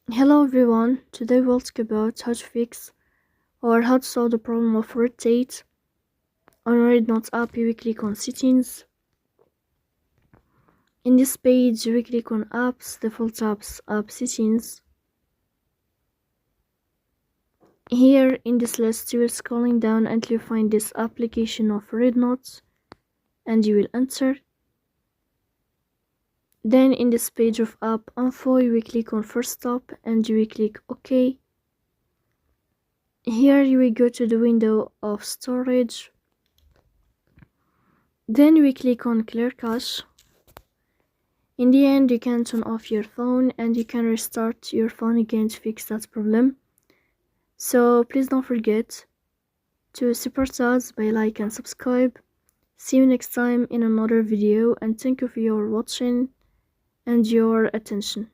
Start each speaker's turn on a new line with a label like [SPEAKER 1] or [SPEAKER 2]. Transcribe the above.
[SPEAKER 1] Hello everyone, today we'll talk about how to fix or how to solve the problem of red date on REDnote app. You will click on settings. In this page you will click on apps, default apps, app settings. Here in this list you will scrolling down until you find this application of REDnote and you will enter. Then in this page of app info you will click on first stop and you will click OK. Here you will go to the window of storage. Then we click on clear cache. In the end you can turn off your phone and you can restart your phone again to fix that problem. So please don't forget to support us by like and subscribe. See you next time in another video and thank you for your watching and your attention.